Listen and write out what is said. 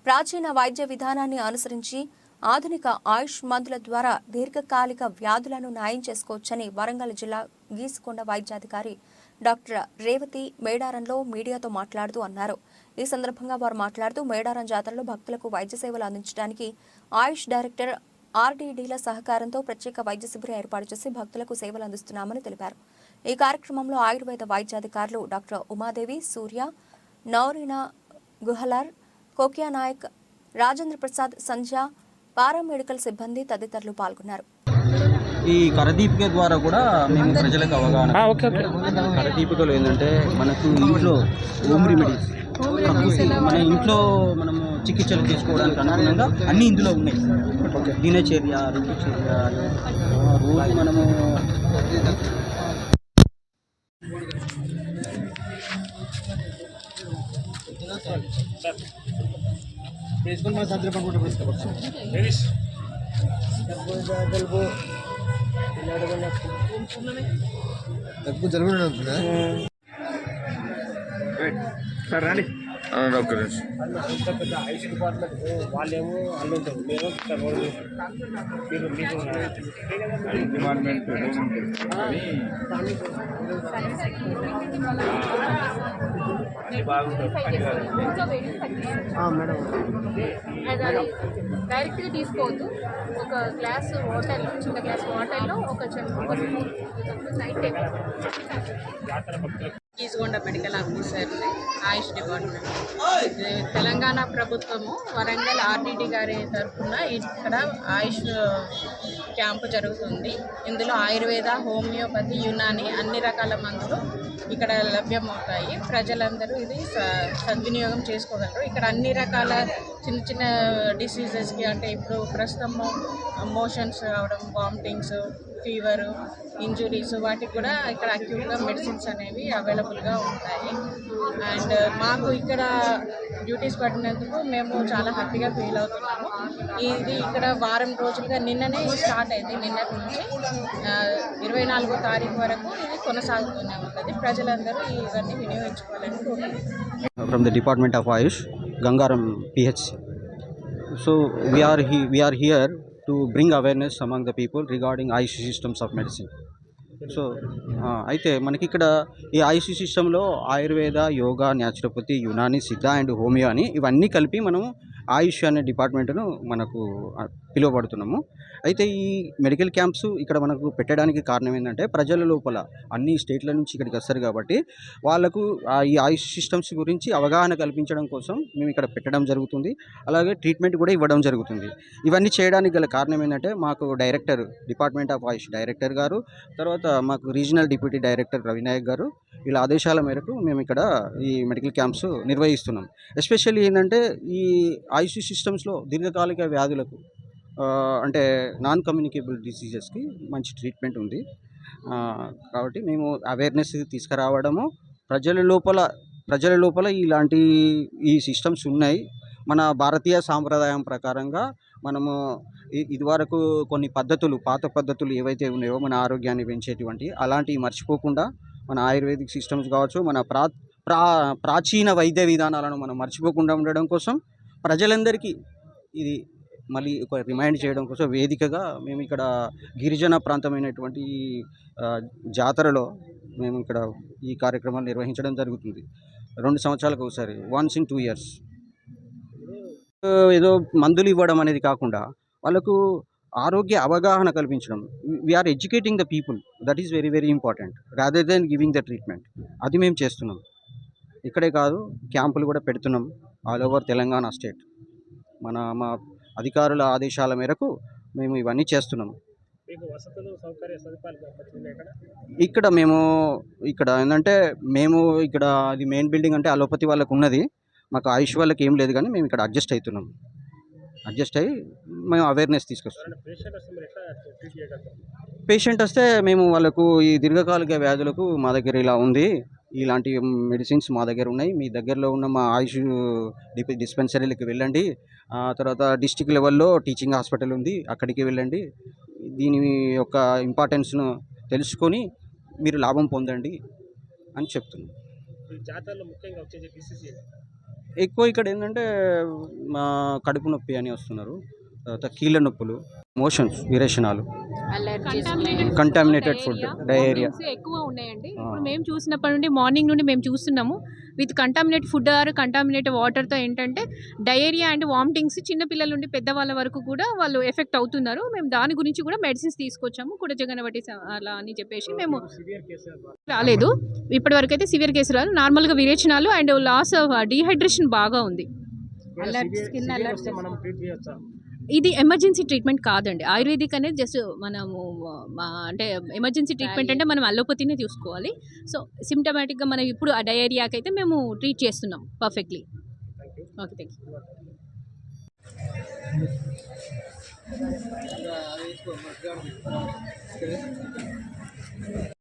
ప్రాచీన వైద్య విధానాన్ని అనుసరించి ఆధునిక ఆయుష్ మందుల ద్వారా దీర్ఘకాలిక వ్యాధులను నయం చేసుకోవచ్చని వరంగల్ జిల్లా గీసుకొండ వైద్యాధికారి డాక్టర్ రేవతి మేడారంలో మీడియాతో మాట్లాడుతూ అన్నారు. ఈ సందర్భంగా వారు మాట్లాడుతూ మేడారం జాతరలో భక్తులకు వైద్య సేవలు అందించడానికి ఆయుష్ డైరెక్టర్ ఆర్డీడీల సహకారంతో ప్రత్యేక వైద్య శిబిరం ఏర్పాటు చేసి భక్తులకు సేవలు అందిస్తున్నామని తెలిపారు. ఈ కార్యక్రమంలో ఆయుర్వేద వైద్యాధికారులు డాక్టర్ ఉమాదేవి, సూర్య, నౌరీనా గుహలార్, కోకియా నాయక్, రాజేంద్ర ప్రసాద్, సంధ్య, పారామెడికల్ సిబ్బంది తదితరులు పాల్గొన్నారు. ఈ కరదీపిక ద్వారా కూడా మేము ప్రజలకు అవగాహన. కరదీపికలో ఏంటంటే మనకు ఇంట్లో హోమ్ రెమెడీస్, మన ఇంట్లో మనము చికిత్సలు చేసుకోవడానికి అనుగుణంగా అన్నీ ఇందులో ఉన్నాయి. దినచర్య, ఋతుచర్య, రోజు మనము రండి ఐసీ డిపార్ట్మెంట్ వాళ్ళేమో అల్లు ఉంటారు, మేము డిపార్ట్మెంట్ డైరెక్ట్గా తీసుకోవద్దు. ఒక గ్లాస్ వాటర్, చిన్న గ్లాస్ వాటర్లో ఒక గీసుకొండ మెడికల్ ఆఫీసర్, ఆయుష్ డిపార్ట్మెంట్, తెలంగాణ ప్రభుత్వము వరంగల్ ఆర్డీడీ గారి తరఫున ఇక్కడ ఆయుష్ క్యాంపు జరుగుతుంది. ఇందులో ఆయుర్వేద, హోమియోపతి, యునాని అన్ని రకాల మందులు ఇక్కడ లభ్యమవుతాయి. ప్రజలందరూ ఇది సద్వినియోగం చేసుకోగలరు. ఇక్కడ అన్ని రకాల చిన్న చిన్న డిసీజెస్కి, అంటే ఇప్పుడు ప్రస్తుతం మోషన్స్ రావడం, వామిటింగ్స్, ఫీవరు, ఇంజురీస్, వాటికి కూడా ఇక్కడ అక్యూట్గా మెడిసిన్స్ అనేవి అవైలబుల్గా ఉంటాయి. అండ్ మాకు ఇక్కడ డ్యూటీస్ పడినందుకు మేము చాలా హ్యాపీగా ఫీల్ అవుతున్నాము. ఇది ఇక్కడ వారం రోజులుగా నిన్ననే స్టార్ట్ అయింది. నిన్నటి నుంచి 24వ తారీఖు వరకు ఇది కొనసాగుతూనే ఉంటుంది. ప్రజలందరూ ఇవన్నీ వినియోగించుకోవాలని కోరుకుంటున్నాను. From the Department of Ayush, Gangaram PHC. So we are here to bring awareness among the people regarding Ayush systems of medicine. So అయితే మనకి ఇక్కడ ఈ ఆయుష్ సిస్టంలో ఆయుర్వేద, యోగా, న్యాచురోపతి, యునాని, సిద్ధ అండ్ హోమియో అని ఇవన్నీ కలిపి మనము ఆయుష్ అనే డిపార్ట్మెంట్ను మనకు పిలువబడుతున్నాము. అయితే ఈ మెడికల్ క్యాంప్స్ ఇక్కడ మనకు పెట్టడానికి కారణం ఏంటంటే ప్రజల లోపల అన్ని స్టేట్ల నుంచి ఇక్కడికి వస్తారు కాబట్టి వాళ్ళకు ఈ ఆయుష్ సిస్టమ్స్ గురించి అవగాహన కల్పించడం కోసం మేము ఇక్కడ పెట్టడం జరుగుతుంది. అలాగే ట్రీట్మెంట్ కూడా ఇవ్వడం జరుగుతుంది. ఇవన్నీ చేయడానికి గల కారణం ఏంటంటే మాకు director, department of Ayush director గారు, తర్వాత మాకు రీజనల్ డిప్యూటీ డైరెక్టర్ రవినాయక్ గారు, వీళ్ళ ఆదేశాల మేరకు మేము ఇక్కడ ఈ మెడికల్ క్యాంప్స్ నిర్వహిస్తున్నాం. ఎస్పెషల్లీ ఏంటంటే ఈ ఆయుష్ సిస్టమ్స్లో దీర్ఘకాలిక వ్యాధులకు, అంటే నాన్ కమ్యూనికేబుల్ డిసీజెస్కి మంచి ట్రీట్మెంట్ ఉంది. కాబట్టి మేము అవేర్నెస్ తీసుకురావడము, ప్రజల లోపల ఇలాంటి ఈ సిస్టమ్స్ ఉన్నాయి. మన భారతీయ సాంప్రదాయం ప్రకారంగా మనము ఇదివరకు కొన్ని పద్ధతులు, పాత పద్ధతులు ఏవైతే ఉన్నాయో మన ఆరోగ్యాన్ని పెంచేటువంటి, అలాంటివి మర్చిపోకుండా మన ఆయుర్వేదిక్ సిస్టమ్స్ కావచ్చు, మన ప్రాచీన వైద్య విధానాలను మనం మర్చిపోకుండా ఉండడం కోసం ప్రజలందరికీ ఇది మళ్ళీ ఒక రిమైండ్ చేయడం కోసం వేదికగా మేము ఇక్కడ గిరిజన ప్రాంతమైనటువంటి జాతరలో మేము ఇక్కడ ఈ కార్యక్రమాలు నిర్వహించడం జరుగుతుంది. 2 సంవత్సరాలకు ఒకసారి, వన్స్ ఇన్ 2 years. ఏదో మందులు ఇవ్వడం అనేది కాకుండా వాళ్ళకు ఆరోగ్య అవగాహన కల్పించడం. We're educating the people, that is very very important, rather than giving the treatment. అది మేము చేస్తున్నాం. ఇక్కడే కాదు, క్యాంపులు కూడా పెడుతున్నాం ఆల్ ఓవర్ తెలంగాణ స్టేట్. మా అధికారుల ఆదేశాల మేరకు మేము ఇవన్నీ చేస్తున్నాం. ఇక్కడ ఏంటంటే మేము ఇక్కడ అది మెయిన్ బిల్డింగ్ అంటే అలోపతి వాళ్ళకు ఉన్నది, మాకు ఆయుష్ వాళ్ళకి ఏం లేదు, కానీ మేము ఇక్కడ అడ్జస్ట్ అయ్యి మేము అవేర్నెస్ తీసుకొస్తున్నాం. పేషెంట్ వస్తే మేము వాళ్ళకు ఈ దీర్ఘకాలిక వ్యాధులకు మా దగ్గర ఇలా ఉంది, ఇలాంటి మెడిసిన్స్ మా దగ్గర ఉన్నాయి, మీ దగ్గరలో ఉన్న మా ఆయుష్ డిస్పెన్సరీలకు వెళ్ళండి, తర్వాత డిస్ట్రిక్ట్ లెవెల్లో టీచింగ్ హాస్పిటల్ ఉంది, అక్కడికి వెళ్ళండి, దీని యొక్క ఇంపార్టెన్స్ను తెలుసుకొని మీరు లాభం పొందండి అని చెప్తున్నాం. ఎక్కువ ఇక్కడ ఏంటంటే మా కడుపు నొప్పి అని వస్తున్నారు, తర్వాత కీళ్ళ నొప్పులు, మోషన్స్ విరేచనాలు, కంటామినేటెడ్ ఫుడ్, డయేరియా. ఎక్కువ ఉన్నాయండి. ఇప్పుడు మేము చూసినప్పటి నుండి మార్నింగ్ నుండి మేము చూస్తున్నాము with contaminate food or contaminate వాటర్తో ఏంటంటే డయేరియా అండ్ వామిటింగ్స్ చిన్నపిల్లల నుండి పెద్దవాళ్ళ వరకు కూడా వాళ్ళు ఎఫెక్ట్ అవుతున్నారు. మేము దాని గురించి కూడా మెడిసిన్స్ తీసుకొచ్చాము కూడా జగనవటి అలా అని చెప్పేసి మేము రాలేదు. ఇప్పటివరకు అయితే సివియర్ కేసు రాదు. నార్మల్గా విరేచనాలు అండ్ లాస్ ఆఫ్ డీహైడ్రేషన్ బాగా ఉంది. స్కిన్ అలర్జీ మనం ట్రీట్ చేయొచ్చా? ఇది ఎమర్జెన్సీ ట్రీట్మెంట్ కాదండి. ఆయుర్వేదిక్ అనేది జస్ట్ మనము అంటే ఎమర్జెన్సీ ట్రీట్మెంట్ అంటే మనం అలోపతినే చూసుకోవాలి. సో సిమ్టమాటిక్గా మనం ఇప్పుడు ఆ డయేరియాకి అయితే మేము ట్రీట్ చేస్తున్నాం పర్ఫెక్ట్లీ. Okay, thank you.